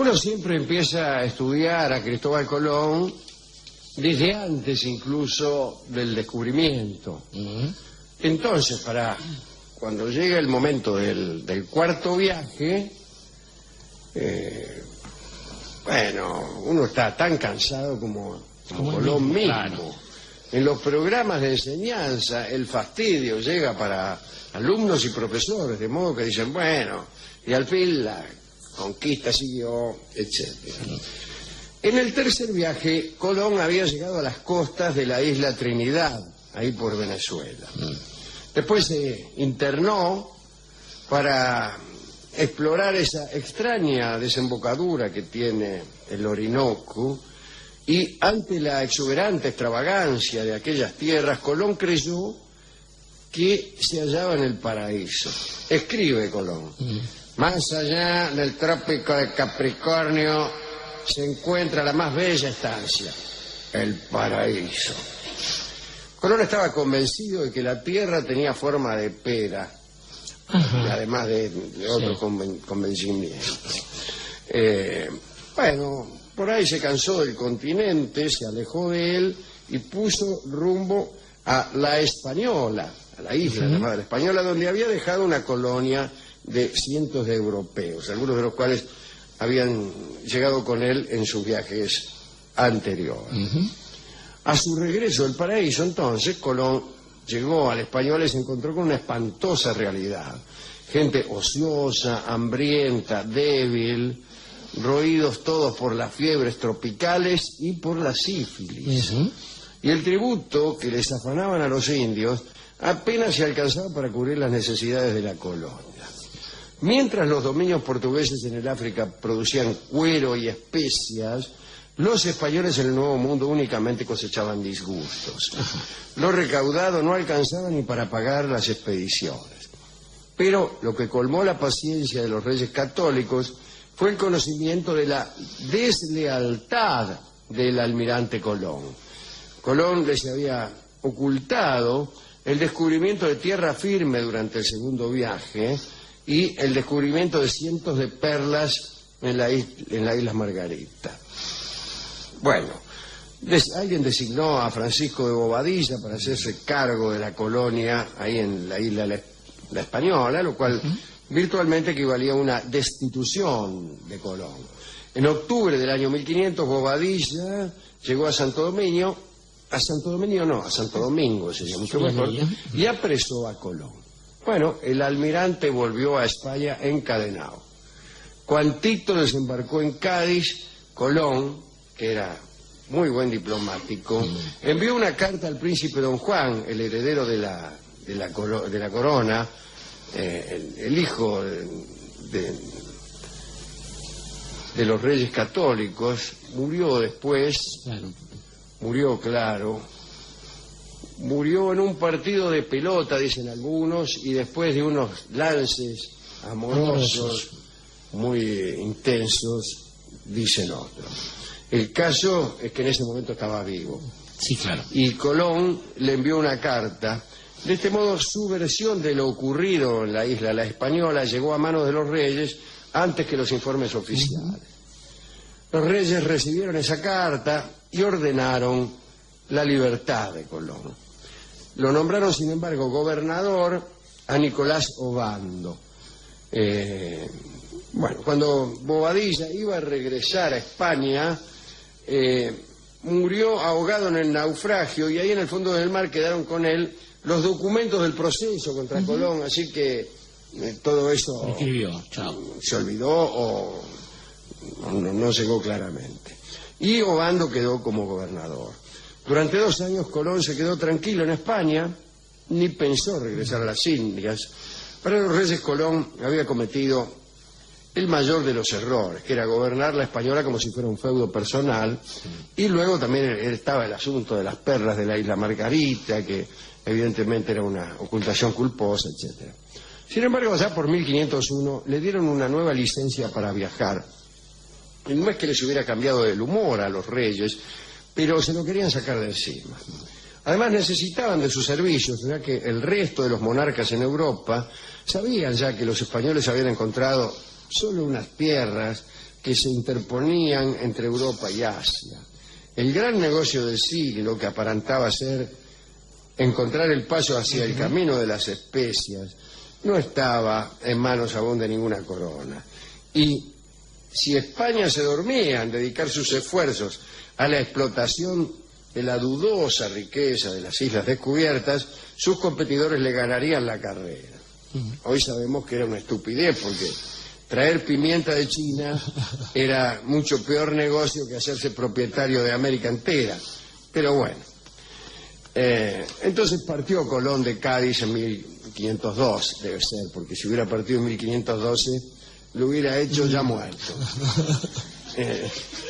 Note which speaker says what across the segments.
Speaker 1: Uno siempre empieza a estudiar a Cristóbal Colón desde antes incluso del descubrimiento. Entonces, cuando llega el momento del cuarto viaje, bueno, uno está tan cansado como Colón mismo. Claro. En los programas de enseñanza el fastidio llega para alumnos y profesores, de modo que dicen, bueno, y al fin la conquista siguió, etc. En el tercer viaje, Colón había llegado a las costas de la isla Trinidad, ahí por Venezuela. Después se internó para explorar esa extraña desembocadura que tiene el Orinoco, y ante la exuberante extravagancia de aquellas tierras, Colón creyó que se hallaba en el paraíso. Escribe Colón: más allá del trópico de Capricornio se encuentra la más bella estancia, el paraíso. Colón estaba convencido de que la tierra tenía forma de pera, además de otro convencimiento. Bueno, por ahí se cansó del continente, se alejó de él y puso rumbo a La Española, a la isla llamada La Española, donde había dejado una colonia de cientos de europeos, algunos de los cuales habían llegado con él en sus viajes anteriores. A su regreso del paraíso, entonces, Colón llegó a La Española y se encontró con una espantosa realidad. Gente ociosa, hambrienta, débil, roídos todos por las fiebres tropicales y por la sífilis. Y el tributo que les afanaban a los indios apenas se alcanzaba para cubrir las necesidades de la colonia. Mientras los dominios portugueses en el África producían cuero y especias, los españoles en el Nuevo Mundo únicamente cosechaban disgustos. Lo recaudado no alcanzaba ni para pagar las expediciones. Pero lo que colmó la paciencia de los reyes católicos fue el conocimiento de la deslealtad del almirante Colón. Colón les había ocultado el descubrimiento de tierra firme durante el segundo viaje y el descubrimiento de cientos de perlas en la isla Margarita. Bueno, alguien designó a Francisco de Bobadilla para hacerse cargo de la colonia ahí en la isla La Española, lo cual virtualmente equivalía a una destitución de Colón. En octubre del año 1500, Bobadilla llegó a Santo Domingo, sería mucho mejor, y apresó a Colón. Bueno, el almirante volvió a España encadenado. Cuantito desembarcó en Cádiz, Colón, que era muy buen diplomático, envió una carta al príncipe Don Juan, el heredero de la corona, el hijo de los reyes católicos. Murió después, murió en un partido de pelota, dicen algunos, y después de unos lances amorosos muy intensos, dicen otros. El caso es que en ese momento estaba vivo.
Speaker 2: Sí, claro.
Speaker 1: Y Colón le envió una carta. De este modo, su versión de lo ocurrido en la isla La Española llegó a manos de los reyes antes que los informes oficiales. Los reyes recibieron esa carta y ordenaron la libertad de Colón. Lo nombraron, sin embargo, gobernador a Nicolás Obando. Bueno, cuando Bobadilla iba a regresar a España, murió ahogado en el naufragio, y ahí en el fondo del mar quedaron con él los documentos del proceso contra Colón, así que todo eso se olvidó o no llegó claramente. Y Obando quedó como gobernador. Durante 2 años Colón se quedó tranquilo en España, ni pensó regresar a las Indias. Para los reyes, Colón había cometido el mayor de los errores, que era gobernar la Española como si fuera un feudo personal, y luego también estaba el asunto de las perlas de la isla Margarita, que evidentemente era una ocultación culposa, etc. Sin embargo, ya por 1501 le dieron una nueva licencia para viajar. Y no es que les hubiera cambiado el humor a los reyes, pero se lo querían sacar de encima. Además necesitaban de sus servicios, ya que el resto de los monarcas en Europa sabían ya que los españoles habían encontrado solo unas tierras que se interponían entre Europa y Asia. El gran negocio del siglo, que aparentaba ser encontrar el paso hacia el camino de las especias, no estaba en manos aún de ninguna corona. Y si España se dormía en dedicar sus esfuerzos a la explotación de la dudosa riqueza de las islas descubiertas, sus competidores le ganarían la carrera. Hoy sabemos que era una estupidez, porque traer pimienta de China era mucho peor negocio que hacerse propietario de América entera. Pero bueno, entonces partió Colón de Cádiz en 1502, debe ser, porque si hubiera partido en 1512 lo hubiera hecho ya muerto.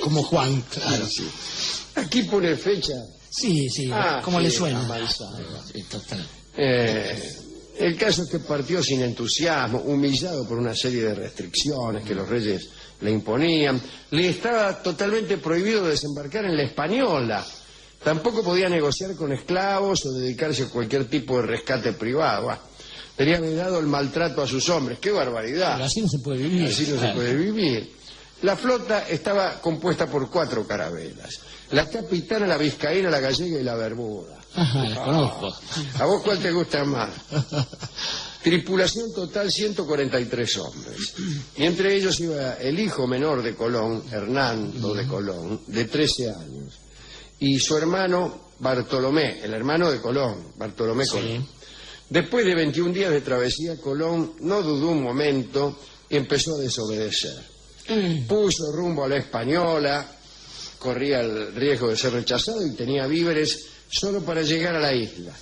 Speaker 2: Como Juan, claro.
Speaker 1: Sí. Aquí pone fecha.
Speaker 2: Sí, como le suena.
Speaker 1: Sí, total. El caso es que partió sin entusiasmo, humillado por una serie de restricciones que los reyes le imponían. Le estaba totalmente prohibido desembarcar en la Española. Tampoco podía negociar con esclavos o dedicarse a cualquier tipo de rescate privado. Tenía vedado el maltrato a sus hombres. ¡Qué barbaridad!
Speaker 2: Pero así no se puede vivir.
Speaker 1: Así no se puede vivir. La flota estaba compuesta por 4 carabelas. La capitana, la vizcaína, la gallega y la bermuda.
Speaker 2: Ajá, la conozco.
Speaker 1: ¿A vos cuál te gusta más? Tripulación total 143 hombres. Y entre ellos iba el hijo menor de Colón, Hernando de Colón, de 13 años. Y su hermano Bartolomé, el hermano de Colón, Bartolomé Colón. Después de 21 días de travesía, Colón no dudó un momento y empezó a desobedecer. Puso rumbo a la Española, corría el riesgo de ser rechazado y tenía víveres solo para llegar a la isla.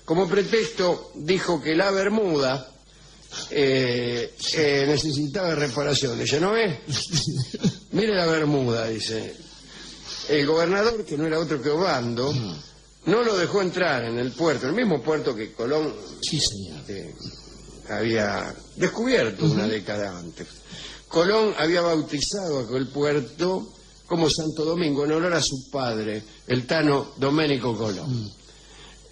Speaker 1: Como pretexto dijo que la Bermuda necesitaba reparación. Dice, ¿no ve? Mire la Bermuda, dice. El gobernador, que no era otro que Obando, no lo dejó entrar en el puerto, el mismo puerto que Colón había descubierto una década antes. Colón había bautizado aquel puerto como Santo Domingo en honor a su padre, el tano Domenico Colón.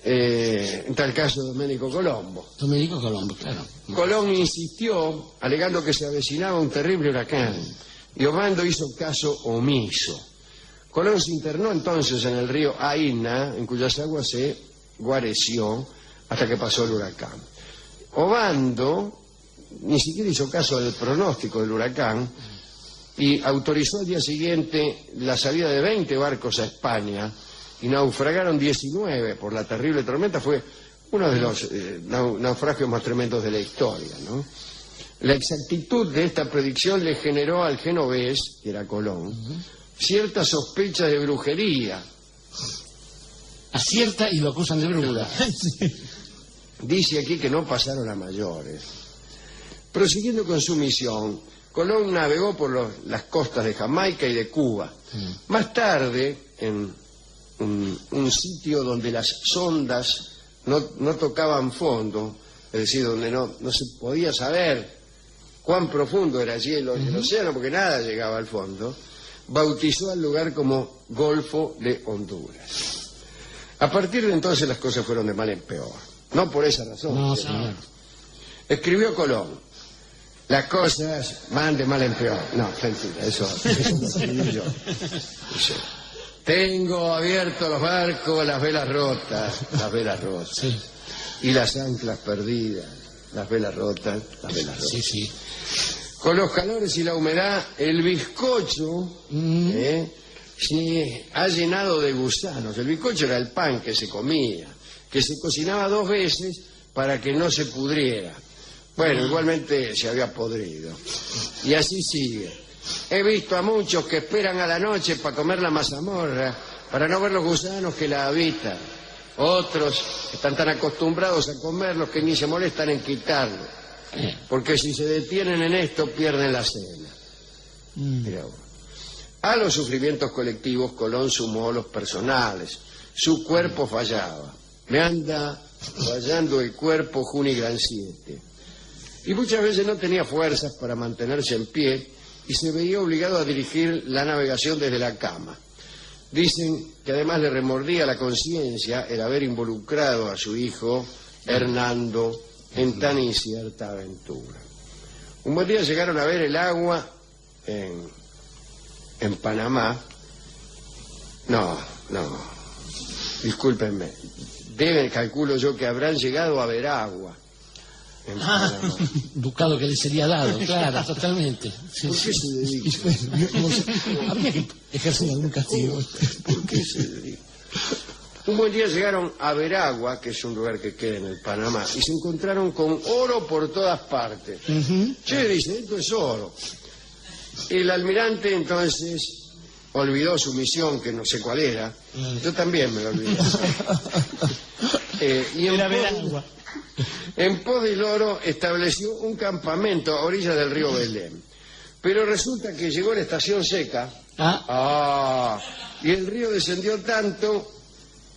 Speaker 1: En tal caso, Domenico Colombo.
Speaker 2: Domenico Colombo, claro.
Speaker 1: Colón insistió, alegando que se avecinaba un terrible huracán, y Obando hizo caso omiso. Colón se internó entonces en el río Aina, en cuyas aguas se guareció hasta que pasó el huracán. Obando ni siquiera hizo caso del pronóstico del huracán y autorizó al día siguiente la salida de 20 barcos a España, y naufragaron 19 por la terrible tormenta. Fue uno de los naufragios más tremendos de la historia, ¿no? La exactitud de esta predicción le generó al genovés, que era Colón, ciertas sospechas de brujería.
Speaker 2: Acierta y lo acusan de bruja.
Speaker 1: Dice aquí que no pasaron a mayores. Prosiguiendo con su misión, Colón navegó por las costas de Jamaica y de Cuba. Más tarde, en un sitio donde las sondas no tocaban fondo, es decir, donde no se podía saber cuán profundo era allí el océano, porque nada llegaba al fondo, bautizó al lugar como Golfo de Honduras. A partir de entonces las cosas fueron de mal en peor. No por esa razón.
Speaker 2: No, señor.
Speaker 1: Escribió Colón: las cosas van de mal en peor. No, mentira, eso lo escribí yo. Dice, tengo abiertos los barcos, las velas rotas.
Speaker 2: Sí.
Speaker 1: Y las anclas perdidas, las velas rotas.
Speaker 2: Sí.
Speaker 1: Con los calores y la humedad, el bizcocho se ha llenado de gusanos. El bizcocho era el pan que se comía, que se cocinaba 2 veces para que no se pudriera. Bueno, igualmente se había podrido. Y así sigue. He visto a muchos que esperan a la noche para comer la mazamorra, para no ver los gusanos que la habitan. Otros están tan acostumbrados a comerlos que ni se molestan en quitarlos, porque si se detienen en esto pierden la cena. A los sufrimientos colectivos Colón sumó los personales. Su cuerpo fallaba. Me anda fallando el cuerpo Juni Gran 7. Y muchas veces no tenía fuerzas para mantenerse en pie y se veía obligado a dirigir la navegación desde la cama. Dicen que además le remordía la conciencia el haber involucrado a su hijo Hernando en tan incierta aventura. Un buen día llegaron a ver el agua en en Panamá, no, discúlpenme, calculo yo que habrán llegado a Veragua.
Speaker 2: Ducado que le sería dado, claro, totalmente. Sí,
Speaker 1: ¿Por qué se dedica?
Speaker 2: No sé, habría que ejercer algún castigo.
Speaker 1: ¿Por qué se dedica? Un buen día llegaron a Veragua, que es un lugar que queda en el Panamá, y se encontraron con oro por todas partes. Che, dice, esto es oro. El almirante entonces olvidó su misión, que no sé cuál era. Yo también me lo olvidé. Y
Speaker 2: Era Veragua.
Speaker 1: en pos del oro estableció un campamento a orillas del río Belén. Pero resulta que llegó la estación seca. Y el río descendió tanto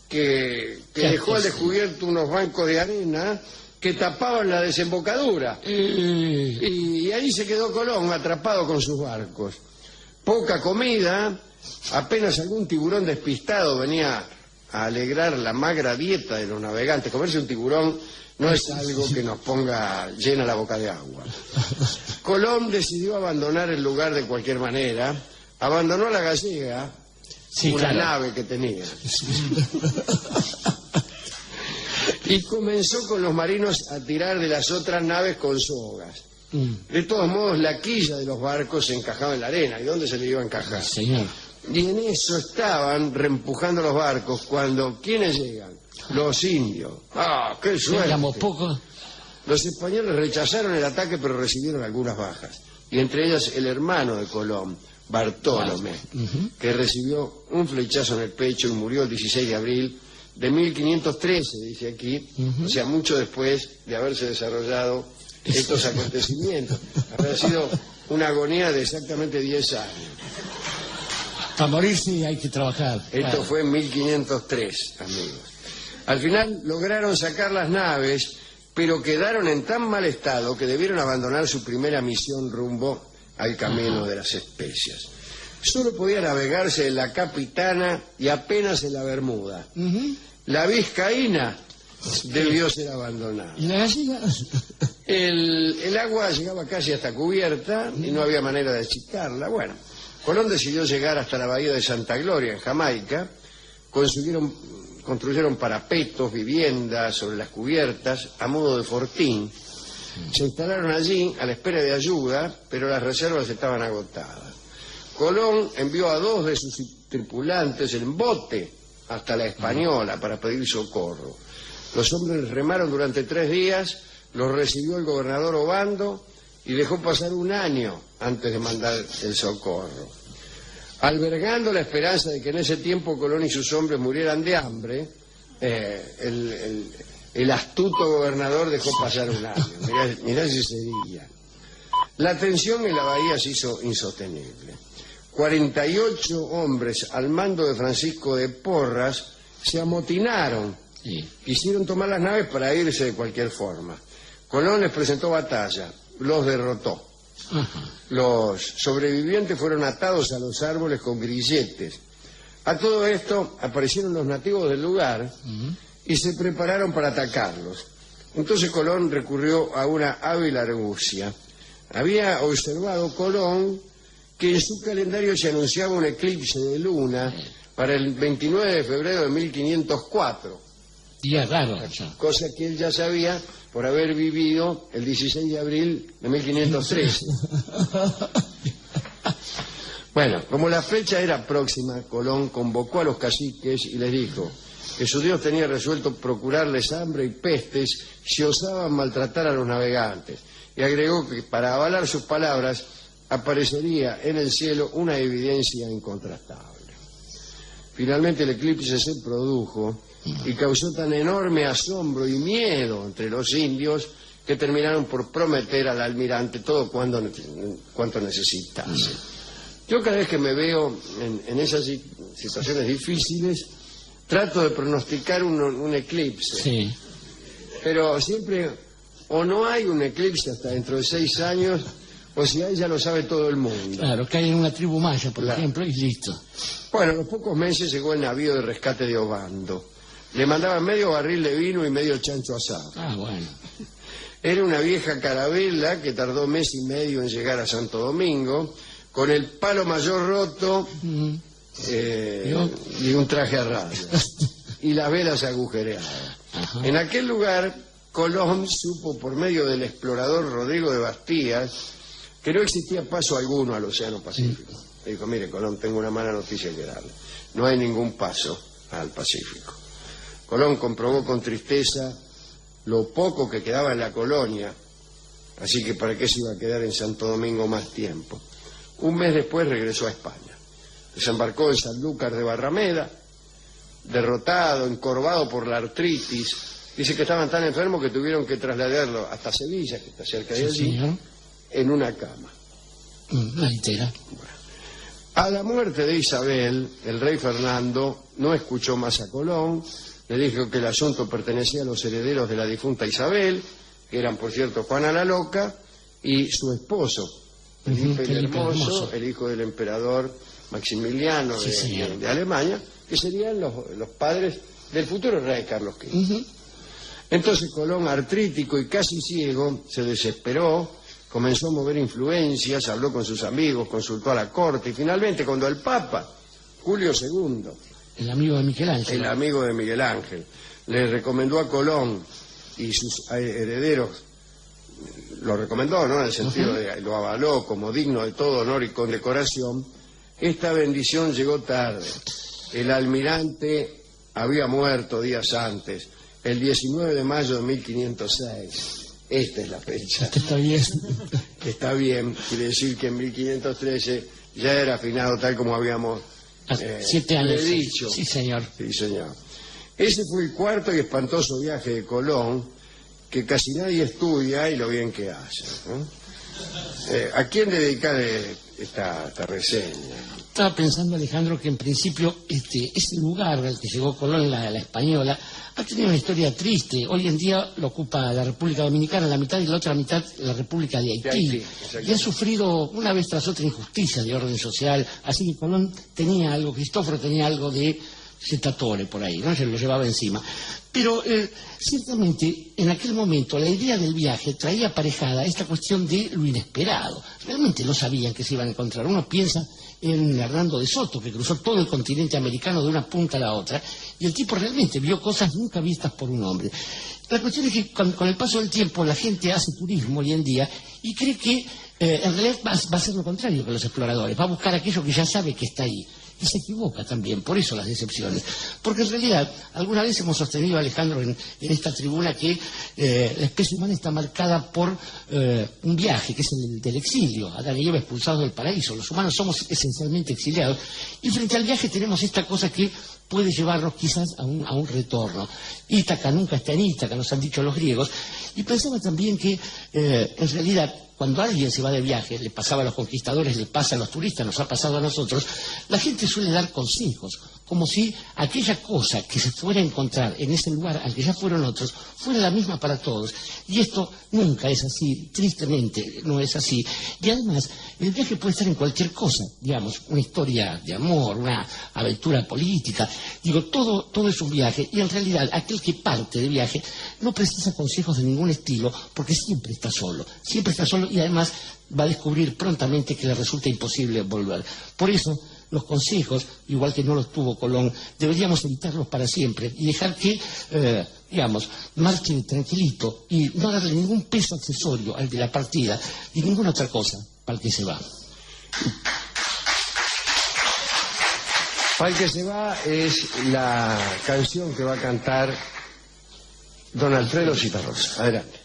Speaker 1: que dejó al descubierto unos bancos de arena que tapaban la desembocadura. Y ahí se quedó Colón atrapado con sus barcos. Poca comida, apenas algún tiburón despistado venía a alegrar la magra dieta de los navegantes. Comerse un tiburón no es algo que nos ponga llena la boca de agua. Colón decidió abandonar el lugar de cualquier manera. Abandonó la Gallega, una nave que tenía. Y comenzó con los marinos a tirar de las otras naves con sogas. De todos modos, la quilla de los barcos se encajaba en la arena. ¿Y dónde se le iba a encajar?
Speaker 2: Señor.
Speaker 1: Y en eso estaban reempujando los barcos cuando... ¿Quiénes llegan? Los indios. ¡Ah, qué suerte!
Speaker 2: Éramos pocos.
Speaker 1: Los españoles rechazaron el ataque, pero recibieron algunas bajas. Y entre ellas el hermano de Colón, Bartolomé, que recibió un flechazo en el pecho y murió el 16 de abril de 1513, dice aquí, o sea, mucho después de haberse desarrollado estos acontecimientos. Habrá sido una agonía de exactamente 10 años.
Speaker 2: Para morirse hay que trabajar.
Speaker 1: Esto fue en 1503, amigos. Al final lograron sacar las naves, pero quedaron en tan mal estado que debieron abandonar su primera misión rumbo al camino de las especias. Solo podía navegarse en la Capitana y apenas en la Bermuda. La Vizcaína debió ser abandonada.
Speaker 2: ¿Y la Gallega?
Speaker 1: El agua llegaba casi hasta cubierta y no había manera de achicarla. Bueno, Colón decidió llegar hasta la bahía de Santa Gloria, en Jamaica. Construyeron parapetos, viviendas sobre las cubiertas, a modo de fortín. Se instalaron allí a la espera de ayuda, pero las reservas estaban agotadas. Colón envió a 2 de sus tripulantes en bote hasta la Española para pedir socorro. Los hombres remaron durante 3 días, los recibió el gobernador Obando y dejó pasar 1 año antes de mandar el socorro. Albergando la esperanza de que en ese tiempo Colón y sus hombres murieran de hambre, el astuto gobernador dejó pasar 1 año. Mirá si sería. La tensión en la bahía se hizo insostenible. 48 hombres al mando de Francisco de Porras se amotinaron. Quisieron tomar las naves para irse de cualquier forma. Colón les presentó batalla, los derrotó. Los sobrevivientes fueron atados a los árboles con grilletes. A todo esto aparecieron los nativos del lugar y se prepararon para atacarlos. Entonces Colón recurrió a una hábil argucia. Había observado Colón que en su calendario se anunciaba un eclipse de luna para el 29 de febrero de 1504.
Speaker 2: Día raro.
Speaker 1: Cosa que él ya sabía por haber vivido el 16 de abril de 1513. Bueno, como la fecha era próxima, Colón convocó a los caciques y les dijo que su Dios tenía resuelto procurarles hambre y pestes si osaban maltratar a los navegantes. Y agregó que para avalar sus palabras aparecería en el cielo una evidencia incontrastable. Finalmente el eclipse se produjo y causó tan enorme asombro y miedo entre los indios que terminaron por prometer al almirante todo cuanto necesitase. Yo cada vez que me veo en esas situaciones difíciles trato de pronosticar un eclipse.
Speaker 2: Sí.
Speaker 1: Pero siempre o no hay un eclipse hasta dentro de 6 años, o si hay ya lo sabe todo el mundo.
Speaker 2: Claro, que hay en una tribu maya, por ejemplo, y listo.
Speaker 1: Bueno, a los pocos meses llegó el navío de rescate de Obando. Le mandaban medio barril de vino y medio chancho asado.
Speaker 2: Bueno.
Speaker 1: Era una vieja carabela que tardó 1 mes y medio en llegar a Santo Domingo, con el palo mayor roto y un traje a rayas y las velas agujereadas.
Speaker 2: Ajá.
Speaker 1: En aquel lugar, Colón supo por medio del explorador Rodrigo de Bastías que no existía paso alguno al Océano Pacífico. Le dijo, mire, Colón, tengo una mala noticia que darle. No hay ningún paso al Pacífico. Colón comprobó con tristeza lo poco que quedaba en la colonia, así que para qué se iba a quedar en Santo Domingo más tiempo. Un mes después regresó a España. Desembarcó en Sanlúcar de Barrameda, derrotado, encorvado por la artritis. Dice que estaban tan enfermos que tuvieron que trasladarlo hasta Sevilla, que está cerca de allí,
Speaker 2: señor.
Speaker 1: en una cama.
Speaker 2: Una litera.
Speaker 1: A la muerte de Isabel, el rey Fernando no escuchó más a Colón, le dijo que el asunto pertenecía a los herederos de la difunta Isabel, que eran, por cierto, Juana la Loca, y su esposo, Felipe el Hermoso, el hijo del emperador Maximiliano de Alemania, que serían los padres del futuro rey Carlos V. Entonces Colón, artrítico y casi ciego, se desesperó, comenzó a mover influencias, habló con sus amigos, consultó a la corte, y finalmente cuando el Papa, Julio II,
Speaker 2: el amigo de Miguel Ángel,
Speaker 1: le recomendó a Colón y sus herederos, lo recomendó, ¿no?, en el sentido de lo avaló como digno de todo honor y condecoración, esta bendición llegó tarde. El almirante había muerto días antes, el 19 de mayo de 1506. Esta es la fecha.
Speaker 2: Está bien.
Speaker 1: Está bien, quiere decir que en 1513 ya era afinado tal como habíamos
Speaker 2: 7 años.
Speaker 1: dicho.
Speaker 2: Sí, señor.
Speaker 1: Sí, señor. Ese fue el cuarto y espantoso viaje de Colón, que casi nadie estudia y lo bien que hace, ¿no? ¿A quién dedicar esta reseña?
Speaker 2: Estaba pensando, Alejandro, que en principio ese lugar al que llegó Colón, la Española, ha tenido una historia triste. Hoy en día lo ocupa la República Dominicana la mitad y la otra mitad la República de Haití. Y ha sufrido una vez tras otra injusticia de orden social. Así que Colón tenía algo, Cristóforo tenía algo de Setatore por ahí, ¿no? Se lo llevaba encima. Pero ciertamente en aquel momento la idea del viaje traía aparejada esta cuestión de lo inesperado. Realmente no sabían que se iban a encontrar. Uno piensa en Hernando de Soto, que cruzó todo el continente americano de una punta a la otra, y el tipo realmente vio cosas nunca vistas por un hombre. La cuestión es que con el paso del tiempo la gente hace turismo hoy en día y cree que en realidad va a ser lo contrario que los exploradores, va a buscar aquello que ya sabe que está ahí. Y se equivoca también, por eso las decepciones. Porque en realidad, alguna vez hemos sostenido, Alejandro, en esta tribuna que la especie humana está marcada por un viaje, que es el del exilio. Adán y Eva expulsados del paraíso. Los humanos somos esencialmente exiliados. Y frente al viaje tenemos esta cosa que puede llevarnos quizás a un retorno. Ítaca nunca está en Ítaca, nos han dicho los griegos. Y pensaba también que, en realidad, cuando alguien se va de viaje, le pasaba a los conquistadores, le pasa a los turistas, nos ha pasado a nosotros, la gente suele dar consejos, como si aquella cosa que se fuera a encontrar en ese lugar al que ya fueron otros, fuera la misma para todos. Y esto nunca es así, tristemente no es así. Y además, el viaje puede estar en cualquier cosa, digamos, una historia de amor, una aventura política. Digo, todo es un viaje, y en realidad aquel que parte de viaje no precisa consejos de ningún estilo, porque siempre está solo, y además va a descubrir prontamente que le resulta imposible volver. Por eso, los consejos, igual que no los tuvo Colón, deberíamos evitarlos para siempre y dejar que, marche tranquilito y no darle ningún peso accesorio al de la partida y ninguna otra cosa para el que se va.
Speaker 1: Para el que se va es la canción que va a cantar don Alfredo Zitarrosa. Adelante.